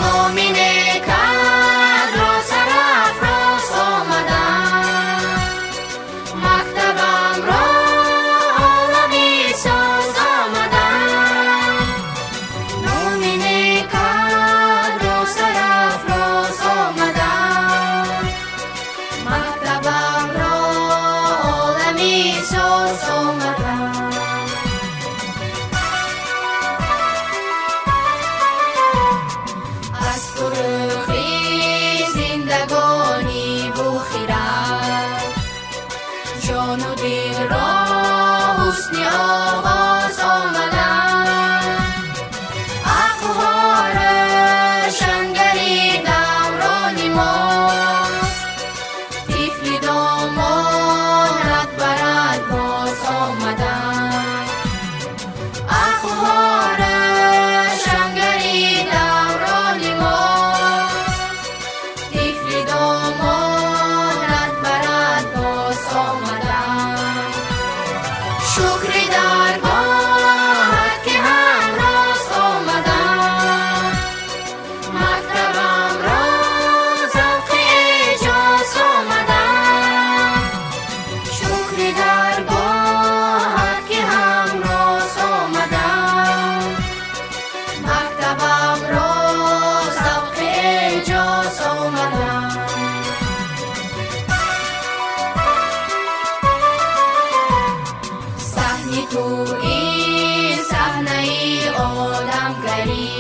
نومینه کد را سرافراز آمدم، مکتبم را عالمی ساز آمدم. نومینه کد را سرافراز آمدم، مکتبم را عالمی ساز آمدم. از فروغی زندگانی و خیرت، جان و دل را حسن آغاز آمدم. اقوال شنگری دوران ماست، طفل دامانت برد باز آمدم. اقوال شنگری دوران ماست، طفل دامانت برد باز آمدم. شکر درگاهت که همراز آمدم، مکتبم را ذوق اعجاز آمدم. شکر درگاهت که همراز آمدم، مکتبم را ذوق اعجاز آمدم. صحنه تو این صحنه ای آدمگری،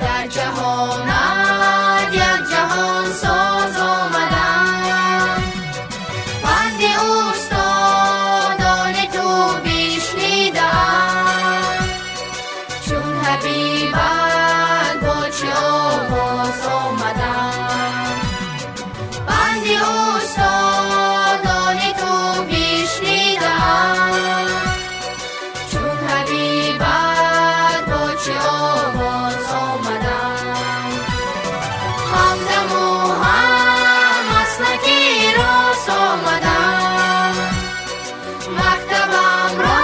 در جهانت یک جهان ساز آمدم. بند استادان تو بشنیدم، چون حبیبت با چه آواز آمدم. بند استادان تو بشنیدم، چون حبیبت با چه آواز آمدم. همدم و هم مسلکی راست آمدم، مکتبم را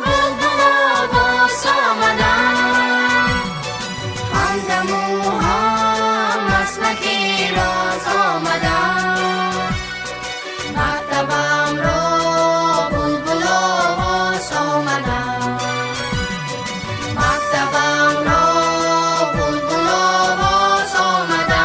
بلبل آواز آمدم. همدم و هم مسلکی راست آمدم، مکتبم را بلبل آواز آمدم. مکتبم را بلبل آواز آمدم.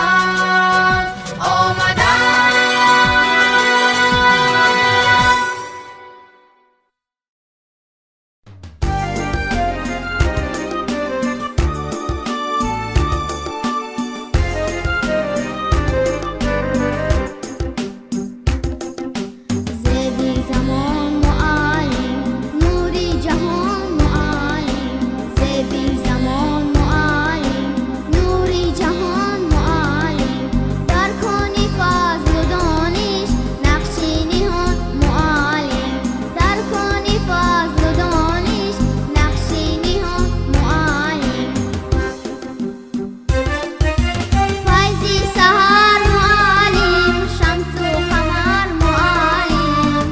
زیبی زمان معلم، نوری جهان معلم. زیبی زمان معلم، نوری جهان معلم. در کنی فضل و دانش، نقشی نهان معلم. در کنی فضل و دانش، نقشی نهان معلم. فیضی سحر معلم، شمس و قمر معلم.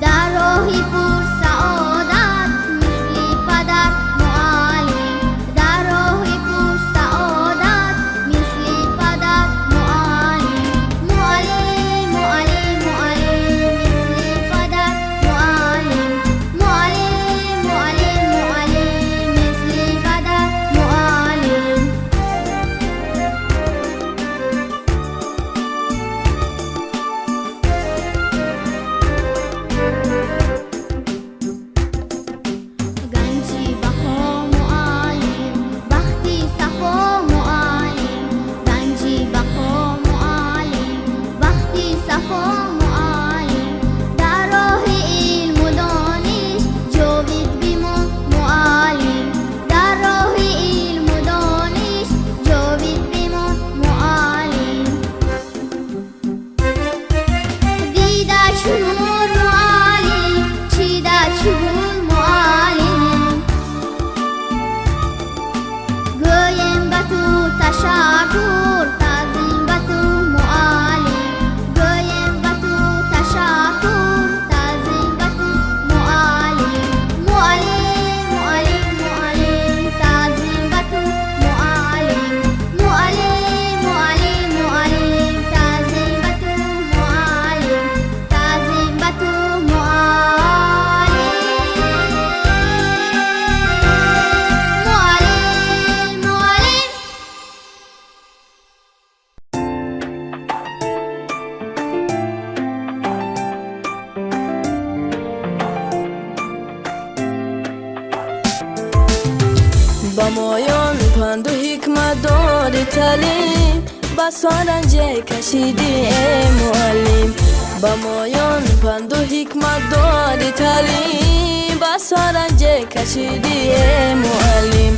در راهی پر سعادت، مثل پدر معلم. در راهی پر سعادت، مثل پدر معلم. معلم معلم معلم، مثل پدر معلم. معلم معلم معلم، مثل پدر معلم. گنجی بخا معلم، بختی صفا معلم. گنجی بخا معلم، بختی صفا معلم. در راه علم و دانش، جاوید بمان معلم. در راه علم و دانش، جاوید بمان معلم. دیده چون نور معلم، چیده چون معلم. گویم به تو تشکر، تعظیم به تو معلم. گویم به تو تشکر، تعظیم به تو معلم. معلم معلم معلم، با مایان پند و حکمت داری تعلیم بس رنجه کشیدی ای معلم با مایان پند و حکمت داری تعلیم بس رنجه کشیدی ای معلم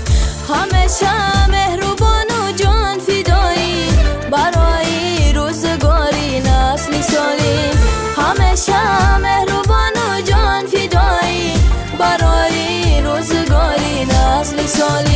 همیشه مهربان و جان فدایی برای روزگاری نسل سالم همیشه مهربان و جان فدایی برای روزگاری نسل سالم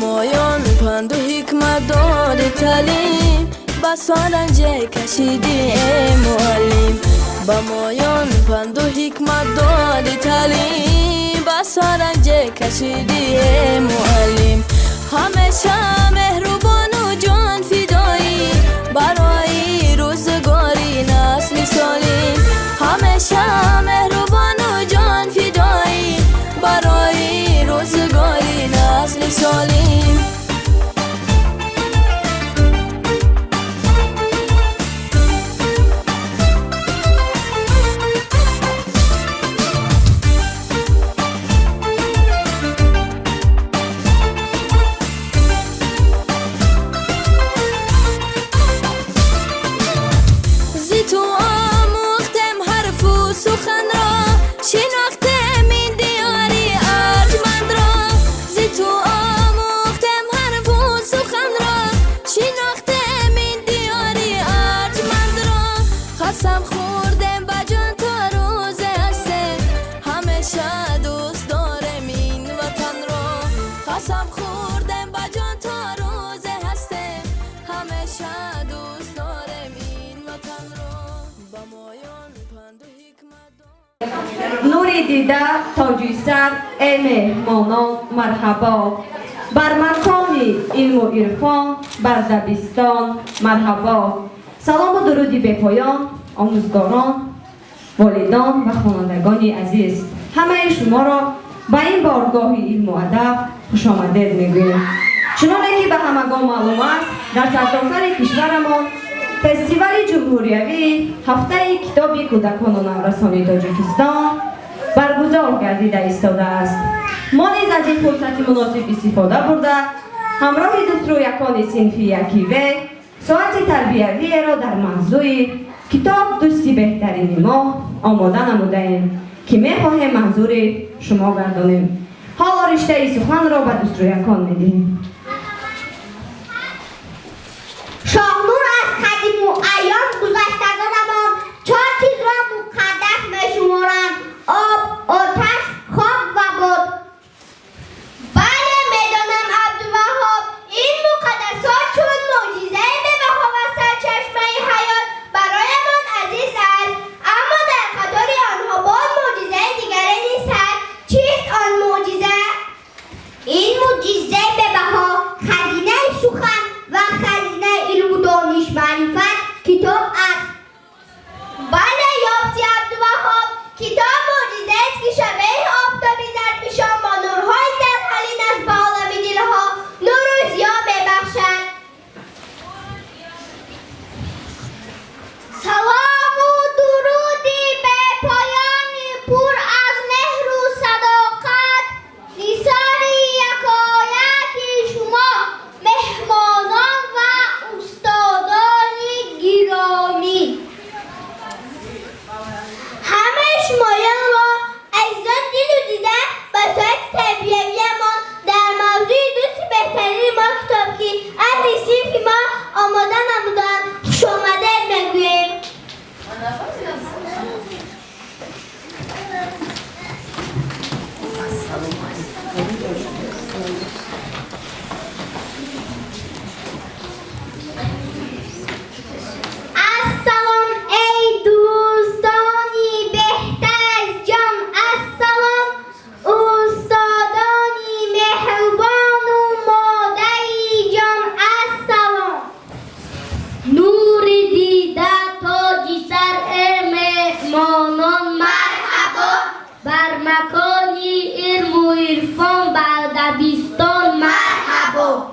مایان پند و حکمت داری تعلیم بس رنجه کشیدی ای معلم با مایان پند و حکمت داری تعلیم بس رنجه کشیدی ای معلم همیشه مهربان و جان فدایی برای روزگاری نسل سالم همیشه مهربان و جان فدایی برای روزگاری نسل سالم تو آموختم حرف و سخن را شناختم این دیاری ارجمند را زی تو آموختم حرف و سخن را شناختم این دیاری ارجمند را قسم خوردم با جان تا روز هسته همیشه دوست دارم این وطن را قسم خوردم با جان تا روز هسته همیشه دوست دارم این وطن را نوری دیده تاجی سر ای مهمانان مرحبا بر مقام علم و عرفان بر دبستان مرحبا سلام و درودی به پایان آموزگاران والدان و خوانندگان عزیز همه شما را به این بارگاه علم و ادب خوش آمدید میگویم چنانه که به همگان معلوم است در سرتاسر کشورمان فستیوال جمهوریوی هفته کتاب کودکان و نورسان تاجیکستان برگزار گردیده ایستاده است. ما نیز از این فرصت مناسب استفاده برده همراه دوست رویکان صنف یکی و ساعت تربیوی را در موضوع کتاب دوستی بهترین ما آماده نموده‌ایم که می‌خواهیم منظور شما گردانیم. حالا رشته سخن را به دوست رویکان می‌دهیم. شاهنور از قدیم و ایام گذشتگانمان 4 چیز را مقدس می‌شمارند: آب، آتش، خواب و باد. بله میدانم عبدالوهاب، این مقدسات چون معجزه‌ای به‌بها و سرچشمه حیات برایمان عزیز است، اما در قطار آنها باز معجزه دیگری نیست. چیست آن معجزه؟ این معجزه به‌بها مکانی علم و عرفان بر دبستان مرحبا.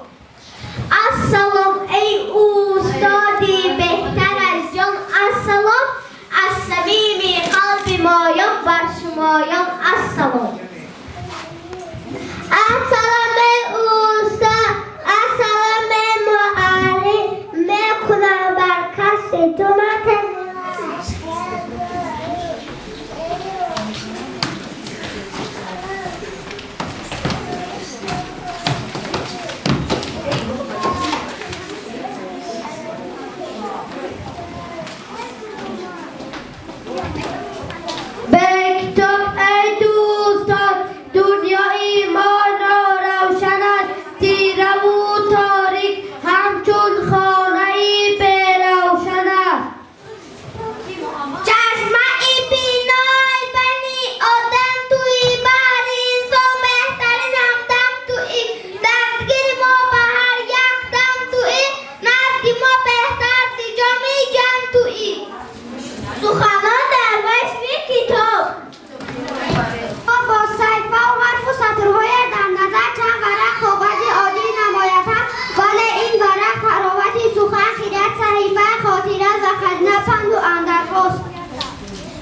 السلام ای استادی بهتر از جان، السلام از صمیم قلب مایان بر شمایان، السلام. السلام ای استاد، السلام ای معلم، میکنم بر کسی تو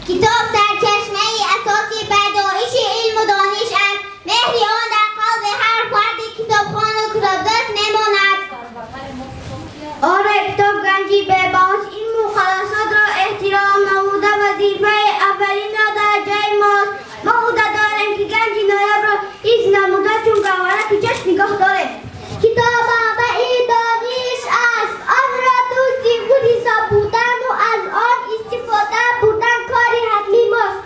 کتاب سرچشمه اساسی پیدایش علم و دانش است. مهر آن در قلب هر فرد کتابخوان و کتابدوست میماند. آره، کتاب گنجی به بحث علم و خلاصات را احترام نموده وظیفه اولین را در جای ماست. ما عهده داریم که گنج نایاب را حفظ نموده چون گوهره که چشم نگاه دارد. کتاب منبع دانش است. آن را دوستی خود حساب بودن و از آن استفاده بودن کاری حتمی ماست.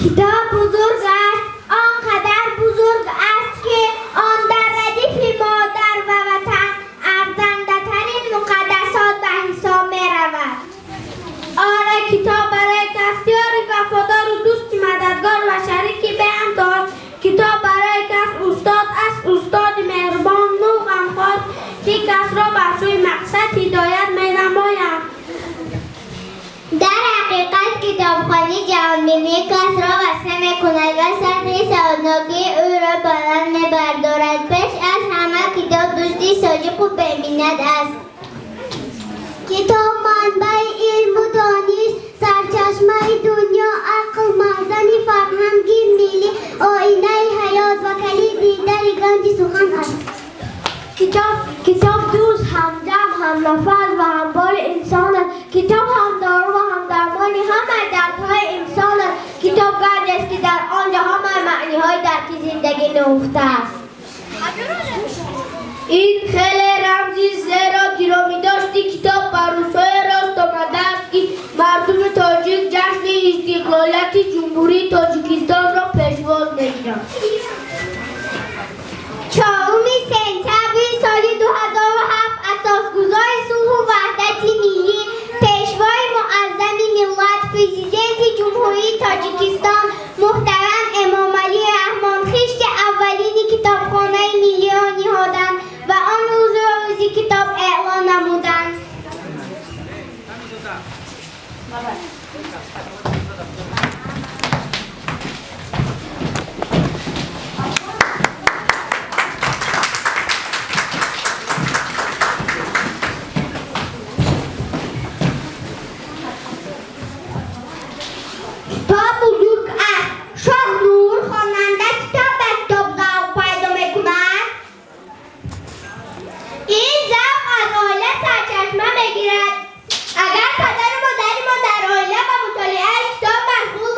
کتاب بزرگ است، آنقدر بزرگ است که آن در ردیف مادر و وطن ارزنده ترین مقدسات به حساب می رود. آره، کتاب برای کسیار وفادار و دوست مددگار و شریکی به هم داشت. کتاب برای کس استاد است، استاد مهربان و غمخوار که کس را بر سوی مقصد هدایت می نماید. در حقیقت کتابخوانی جهانبینی کس را وسیع می‌کند و سطح سوادناکی او را بلند می‌بردارد. پیش از همه کتاب دوستی صادق و بی‌منت است. کتاب منبع علم و دانش، سرچشمه دنیا، عقل، معدن فرهنگ ملی، آینه حیات و کلید در گنج سخن است. کتاب دوست، همدم، همنفس و همبال انسان است. کتاب همدارو و همدرمان همه دردهای انسان است. کتاب گنج است که در آنجا همه معنی‌های درک زندگی نهفته است. این خیلی رمزی زیرا گرامی داشتی کتاب بر روزهای راست آمده است که مردم تاجیک جشن استقلالیت جمهوری تاجیکستان را پیشواز می‌گیرند. 4 سپتامبر سال 2007 اساسگذار صلح و وحدت ملی، پیشوای معظم ملت، پرزیدنت جمهوری تاجیکستان محترم امام علی رحمان خشت اولین کتابخانه ملی را نهادند و آن روز را روز کتاب اعلان نمودند. اگر پدر و مادرمان در آینه با مطالعه کتاب مشغول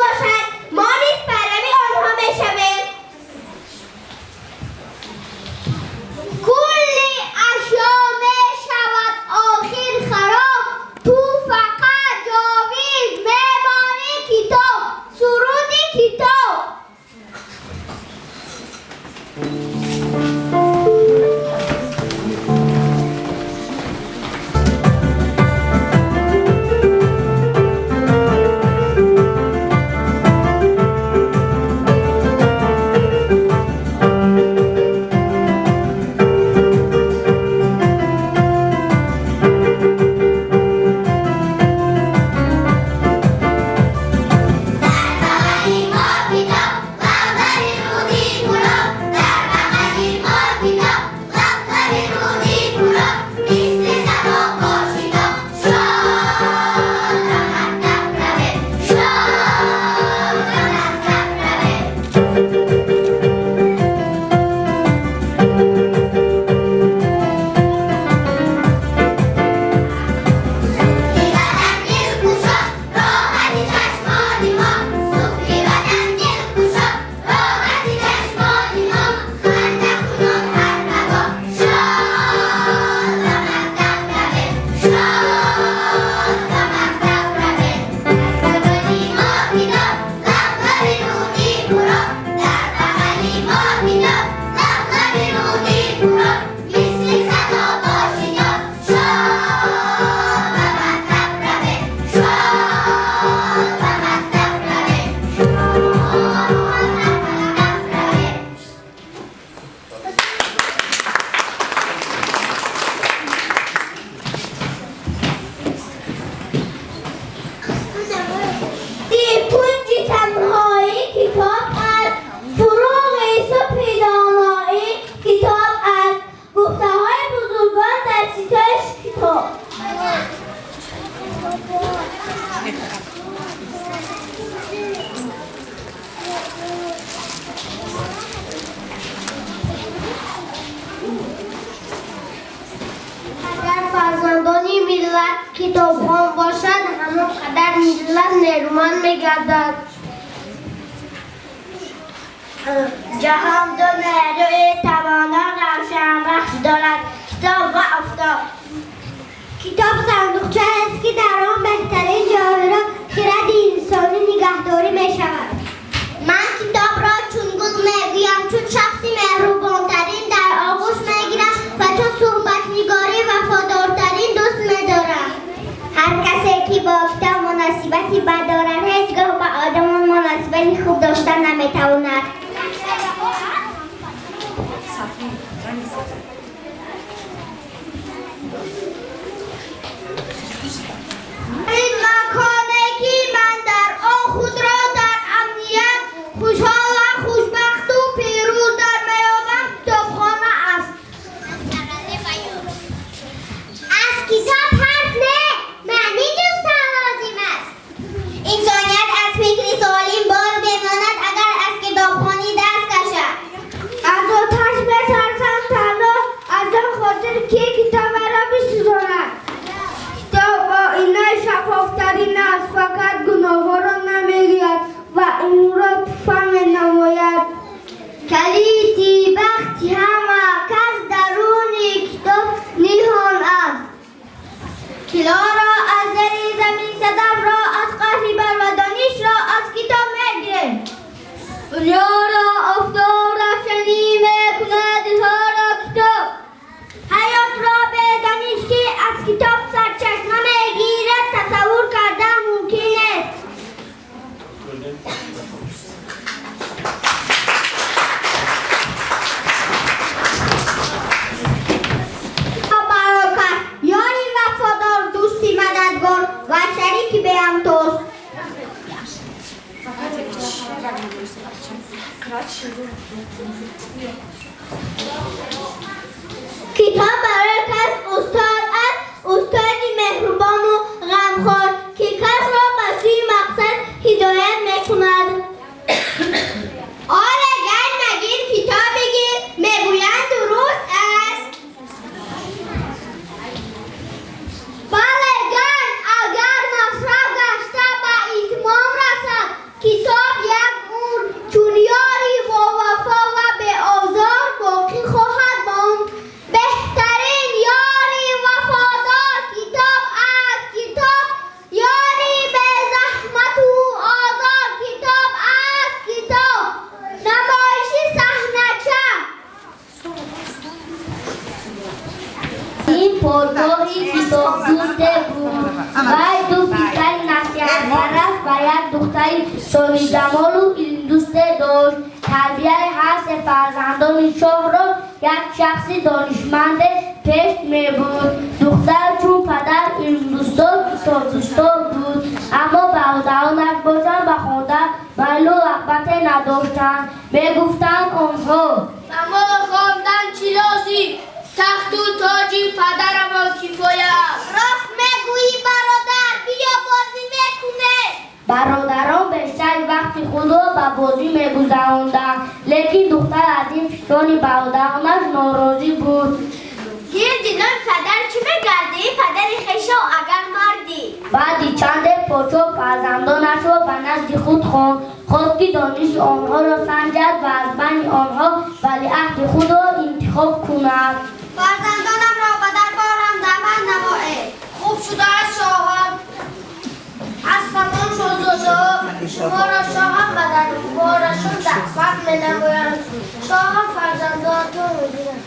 کتابخوان باشد همانقدر ملت نیرومند می‌گردد. جهان دو نیروی توانا روشن بخش دارد: کتاب و آفتاب. کتاب صندوقچه است که در آن بهترین جواهرات خرد انسانی نگهداری می شود. من کتاب را چون گل میگویم، چون شخصی مهربانترین در آغوش میگیرم و چون صحبت نگاری وفادارترین دوست میدارم. هر کسی که با کتاب مناسبتی بد دارد هیچگاه با آدمان مناسبتی خوب داشتن نمیتواند. این مکانه که من در آن خود را در امنیت خوشحال و خوشبخت و پیروز در میابم کتابخانه است. از کتاب حرف نه، معنی جستن لازم است. انسانیت از فکر سالم باز بماند اگر از کتابخانه دست کشد. از آتش بترسم تنها از آن خاطر که کتاب را بسوزاند. کتاب آینه شفافترین است، فقط گناه‌ها را نمی‌گوید و امور را فهم نماید. کلیدی بخت همه کس درون کتاب نهان است. کلا را از زیر زمین، صدف را از قصر بر و دانش را از کتاب می‌گیریم. دنیا را آفتاب روشنی می‌کند، دلها را کتاب. حیات را به دانش که از کتاب سرچشمه می‌گیرد تصور کردن ممکن است. برکت، یاری وفادار، دوستی مددگار و شریکی به هم توست. کتاب برای کس استاد است، استادی مهربان و غمخوار که کس را به سوی مقصد هدایت میکند. آره گرد مگیر کتاب بگیر، میگویند درست است. بله گرد اگر مصرف گشته به اتمام رسد، کتاب یک عمر چون یاری با وفا و به آزار باقی خواهد ماند. بهترین یاری وفادار کتاب است. کتاب یاری به زحمت و آزار کتاب است. کتاب نمایشی صحنه‌چه. این پرگاهی کتاب دوسته بود. باید دو پسر نصیحت پرست و یک دختر صاحب جمال و علم دوسته داشت. تربیت هر سه فرزندان شاه را یک شخص دانشمند پیش می بود. دختر چون پدر علم دوستا کتاب دوستا بود، اما برادرانش باشند به خواندن میل و رغبت نداشتند. می گفتند آنها اما خواندن چی لازم؟ تخت و تاجی پدرمان کفایت. راست میگویی برادر، بیا بازی میکنه. برادران بیشتر وقت خود را به بازی میگذراندند، لیکن دختر از این فکران برادرانش ناراضی بود. گیر دیدن پدر چی میگردی؟ پدری خیشا اگر مردی. بعدی چند پاچو فرزندانش را به نزد خود خواند، خواست که دانش آنها را سنجد و از بین آنها ولیعهد خود را انتخاب کند. فرزندانم را به دربارم دعوت نمایید. خوب شده است شاهم. از تمام شاهزاده‌ها شما را شاهم به دربارشان دعوت می‌نمایند. شاهم فرزندانتان می‌بینند.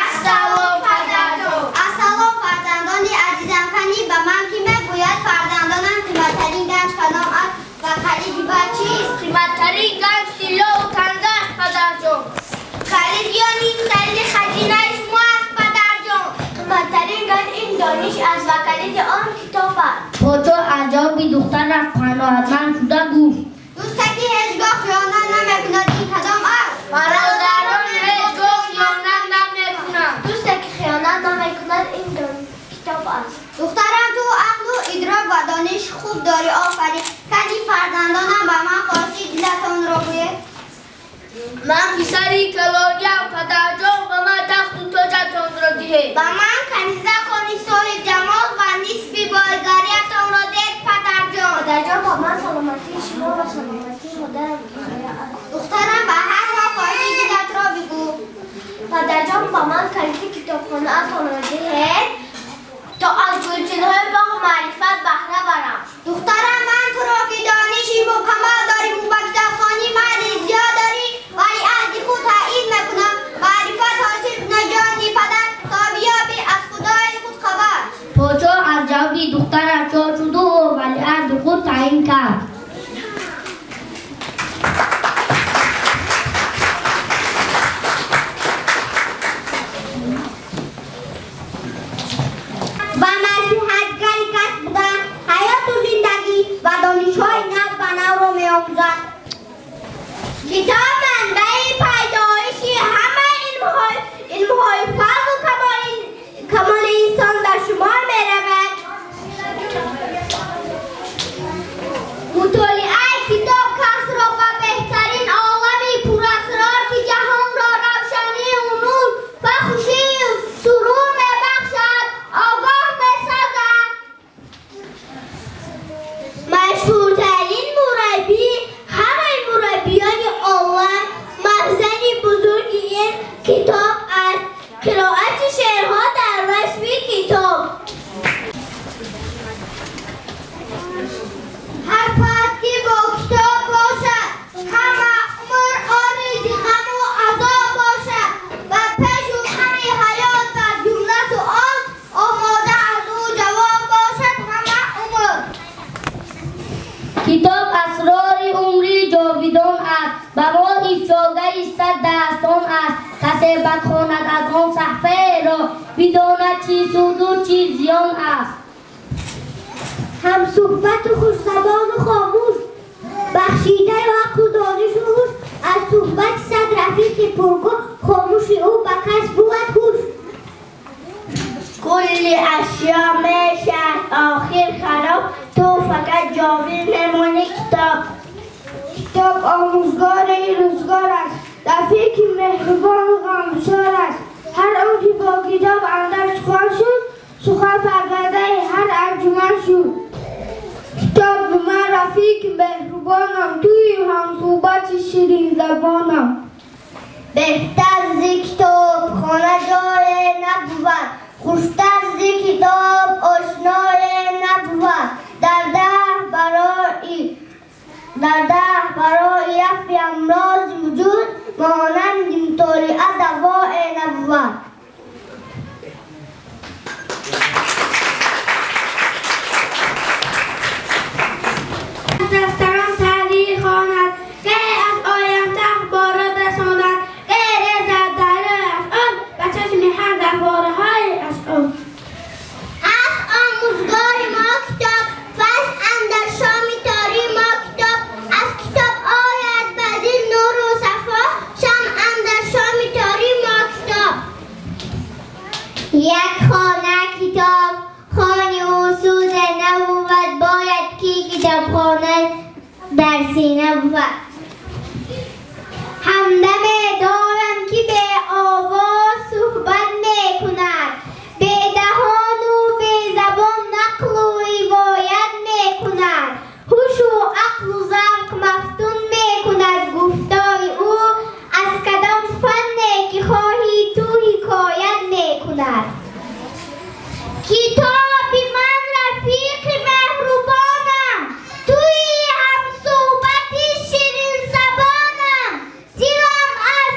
السلام پدرجان. السلام فرزندان عزیزم. کنی به من که میگوید فرزندانم قیمت‌ترین گنج کدام است و خرید به چیست؟ قیمت‌ترین گنج طلا و کنده است پدرجان. خرید یعنی خرید خزینه شما است پدرجان. قیمت‌ترین گنج این دانش است و خرید آن کتاب است. پادشاه عجب بی دختر رفت قناعتمند شده گفت دوستی هیچگاه خیانت نمیکند. این کدام است؟ برادران هیچگاه خیانت نمیکنند. دوستی که خیانت نمیکند این کتاب است. دخترم تو عقل و ادراک و دانش خوب داری. آفرین. کنی فرزندانم به من خواستی دلتان را گوید. من پسری کلانیم پدرجان، به من تخت و تاجتان را دهید. به من کنیزه خانی صاحب جمال و نصفی پایداریتان را دید پدر جان. پدر جان با من سلامتی شما و سلامتی مادرم دخترم به هر وقتی دیدت را بگو. پدر جان با من کلید کتابخانه اتان را دهید تا از گلچین‌های باغ معرفت بهره برم. دخترم من تو را که دانشی مکمل داری و به کتابخانه معنی زیاد داری ولی عهد خود تایید میکنم معرفت حاصل کن جانی پدر تا بیابی از خدای خود خبر. پادشاه از جواب دخترش شاد شد و ولیعهد خود تعیین کرد. و نصیحتگری کس بودن حیات و زندگی و دانش‌های نو و نو را می‌آموزد. کتاب منبع پیدایشی همه علم‌های فرد و کمال انسان در شمار می‌رود. مطالعه کتاب کس را به بهترین عالمی پر اسرار که جهان را روشنی و نور و خوشی و سرور می‌بخشد آگاه می‌سازد. مشهورترین مربی همه مربیان عالم مخزن بزرگ این کتاب است. قرائت شعرها در وصف کتاب. هر فرد که با کتاب باشد همه عمر آرزی غم و عذاب باشد و پیش و همه حیات و جمله سؤال آماده از او جواب باشد همه عمر. کتاب اسرار عمری جاویدان است به ما افشاگر صد داستان است. کسی بخواند از آن صفحه را بداند چی سود و چی زیان است. هم صحبت و خوشزبان و خاموش بخشیده وقت و دانش و هوش از صحبت صد رفیق پرگو خاموشی او به کس بود هوش. کلی اشیا میشه آخر خراب تو فقط جاوید میمونی کتاب. کتاب آموزگار این روزگار است رفیق مهربان و غمگسار است. هر آن که با کتاب اندر سخن شد سخن پرورده هر انجمن شد. کتاب به من رفیق مهربانم توی هم صحبت شیرین زبانم. بهتر ز کتاب خانه جای نبود خوشتر ز کتاب آشنای نبود. در ده برای رفع امراض وجود مانند مطالعه دوای نبود. دفتران تحریر خواند که از آینده اخبار رساند غیر از دره اشعار و چشم هر دفاره های اشعار. از آموزگار ما کتاب فصل اندر شام تاری ما کتاب. از کتاب آید بدین نور و صفا شم اندر شام تاری ما کتاب. یک خانه کتاب خانه و سوز نبود باید که کتابخانه در سینه بود. همدم دارم که به آواز صحبت میکند به دهان و به زبان نقل و روایت میکند. هوش و عقل و ذوق مفتون میکند گفتار او از کدام فنی که خواهی تو حکایت میکند. کتاب من رفیق مهربانم توی هم صحبت شیرین زبانم. زیرم از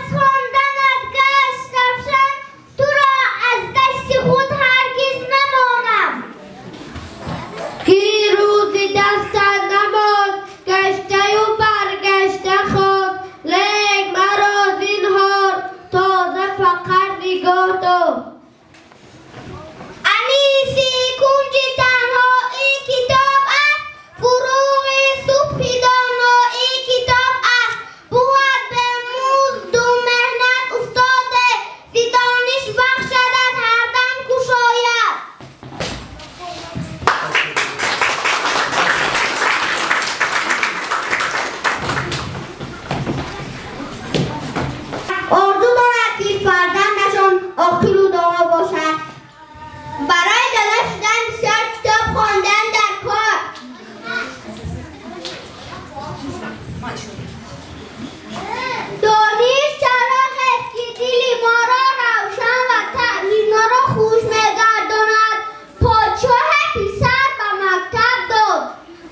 دانش چراغ است که دل ما را روشن و تعلیم ما را خوش می‌گرداند. پادشاه پسر به مکتب داد،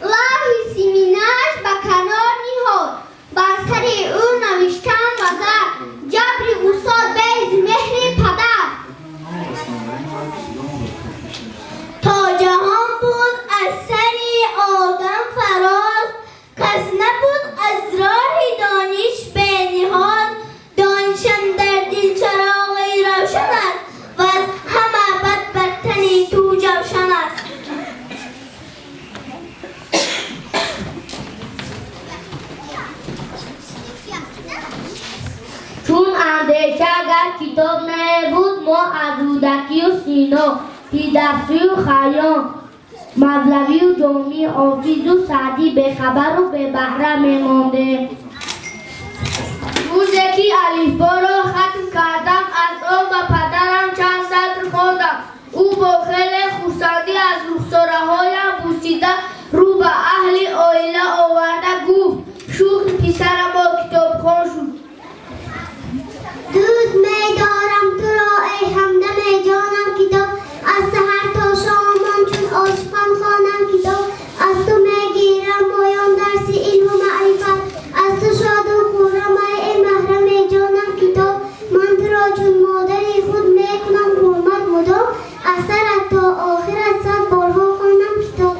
لوح سیمینه‌اش به کنار نهاد، بر سر او نوشتن وزر، جبر استاد بیز مهر پدر. تا جهان بود از سر آدم فراز، کس نبود از راه دانش بینهاد. دانشم در دل چراغی روشن است و از همه بد بر تن تو جوشن است. چون اندیشه اگر کتاب نبود ما از رودکی و سینا، فیردوسی و خیام، مولوی و جامی، حافظ و سعدی به خبر و به بهره میمانده. روزی که الفبا را ختم کردم از آن و پدرم چند سطر خواندم. او با خیلی خرسندی از رخساره هایم بوسیده رو به اهل عائله آورده گفت شوخ پسر ما کتابخوان شد. دوست می‌دارم تو را ای همدم جانم کتاب، از سحر تا شامم چون عاشقان خوانم کتاب. از تو میگیرم پایان درس علم و معرفت، از تو شاد و خرم ای محرم جانم کتاب. من تو را چون مادر خود میکنم حرمت مدام، از سرت تا آخرت صد بارها خوانم کتاب.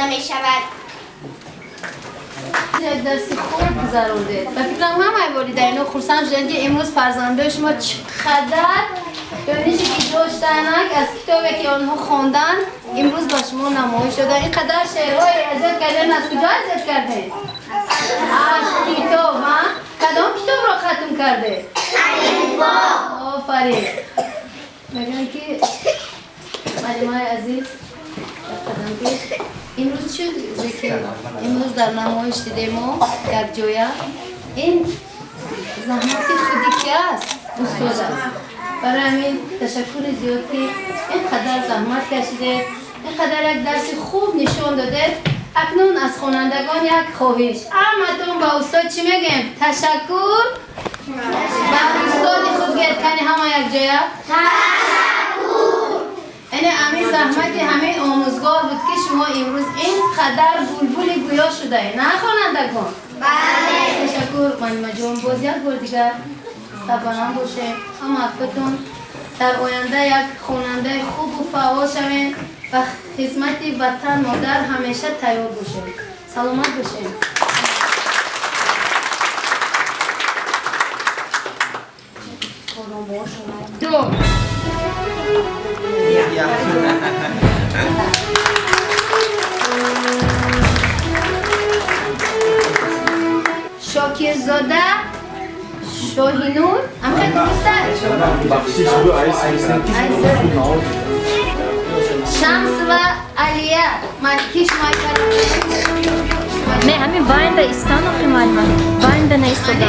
می شود. درسی خوب گذرونده و فکرم همه والدین خصوصا جنگی امروز فرزندان شما چقدر دانشی که داشتنک از کتابی که آنها خواندن امروز با شما نمایش دادن. اینقدر شعرهای ازت کردن از کجا ازت کرده؟ از کتاب ها؟ کدام کتاب را ختم کرده؟ آفرین. میگن که مجموعه عزیز امروز چه ذکر امروز در نمایش دیدیم ما یک جایه این زحمت خودی که است استاد است برای همین تشکر زیاد که اینقدر زحمت کشیده اینقدر یک درس خوب نشان داده. اکنون از خوانندگان یک خواهش همتون با استاد چی میگیم؟ تشکر با استاد خود گرد کنی همه یک جایه یعنی همین زحمت همین آموزگار بود که شما امروز اینقدر بلبل گویا شده نه خوانندگان؟ بله تشکر من جان باز یک بار دیگر سبانم باشه همه حقتون در آینده یک خواننده خوب و فعال شوین و خدمت وطن مادر همیشه تیار باشین. سلامت باشین. دو شاکرزاده شاهینور همه درسته؟ شمس و علیه ملکیش نه همین باینده ایستان آخی معلومه باینده نیستده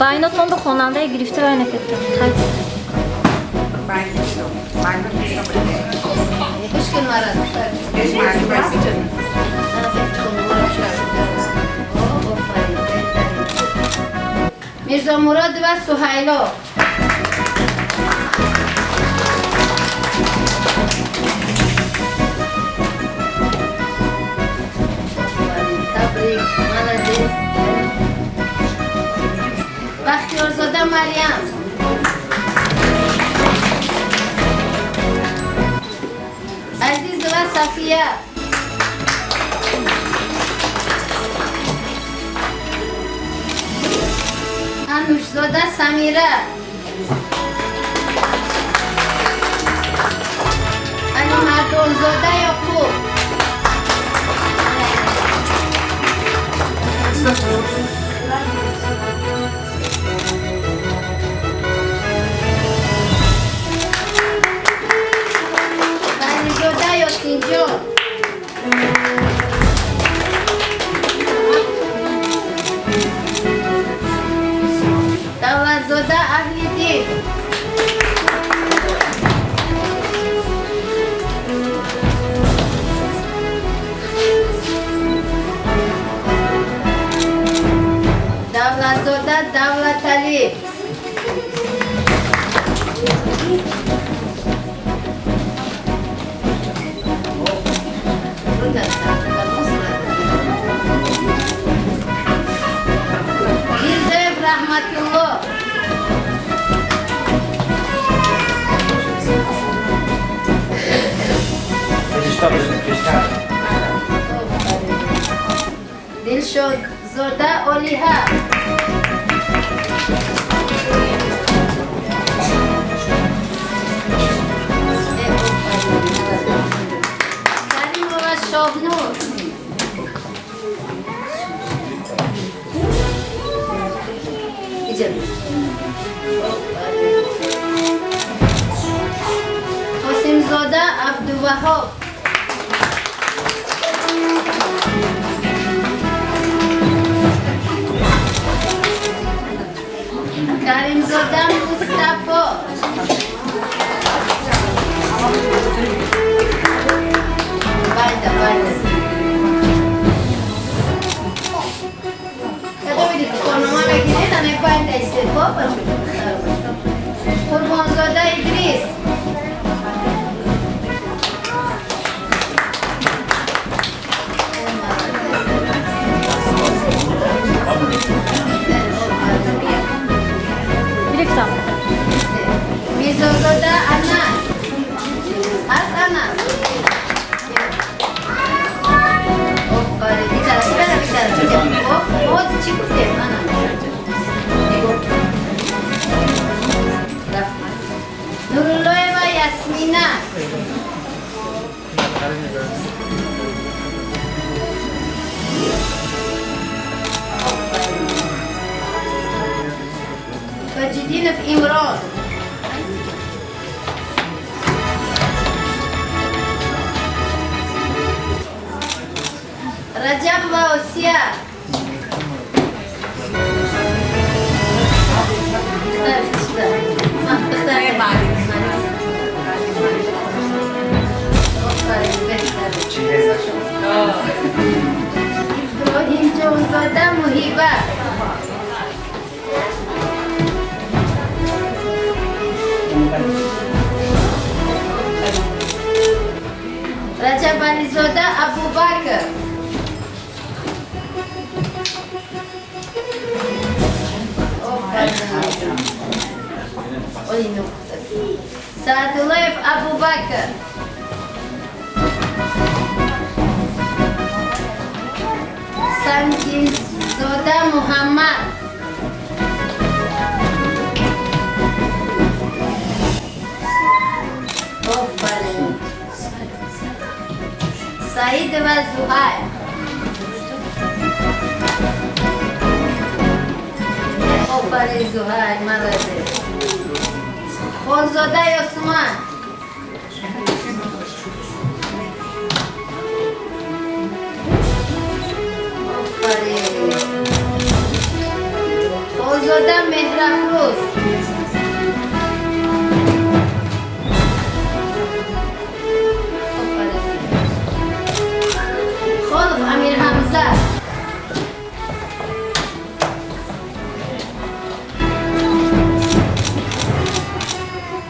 باینده تون دو خوننده گرفته باینده کتیم خوشکل مرد میرزا مراد و سهیلا بختیارزاده مریم عزیز و صفیه انوشزاده سمیره علی مردانزاده یعقوب بریزاده یاسین جان دولتزاده اهلیدین دولتزاده دولتعلی میرزاev رحمتالله دلشاد زاده علیه کریمова شاهنور قاسمزاده عبدالوهاب کریمزاده مصطفی قربانزاده ادریس گرفتم میرزازاده انس از انس آفرین بیچاره باز چی گفتیم نورالله و یاسمینه مجدین في امران رجب و آسیه ابراهیم جانزاده محیبه رجب علیزاده ابوبکر سعدالله ابوبکر سنگین زاده محمد سعید و زهیر آفرین زهیر مرده خانزاده یاسمان آفرین خانزاده مهرافروز خانم امیر حمزه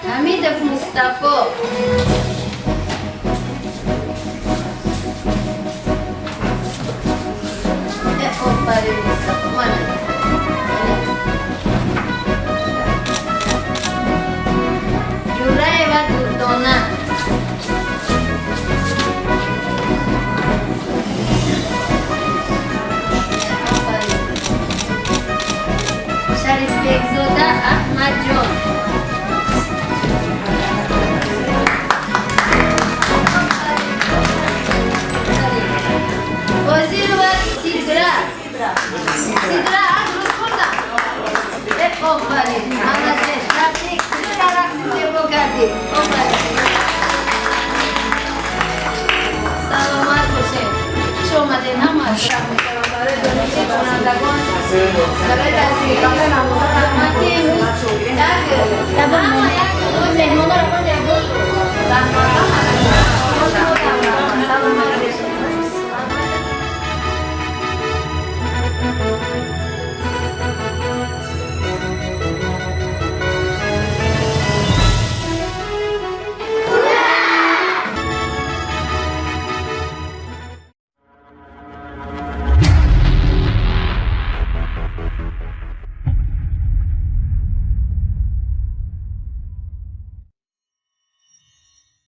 حمیدف مصطفی آفرین مصطفی جوره و دردانه شریف بیگزاده احمد جان وزیر و سیدره روز خوردم آفرین محمد رفتی کجا رقصی زیبا کردی آفرین سلامت باشین خوش آمدین همه برای دانش کنندگان برای تصویر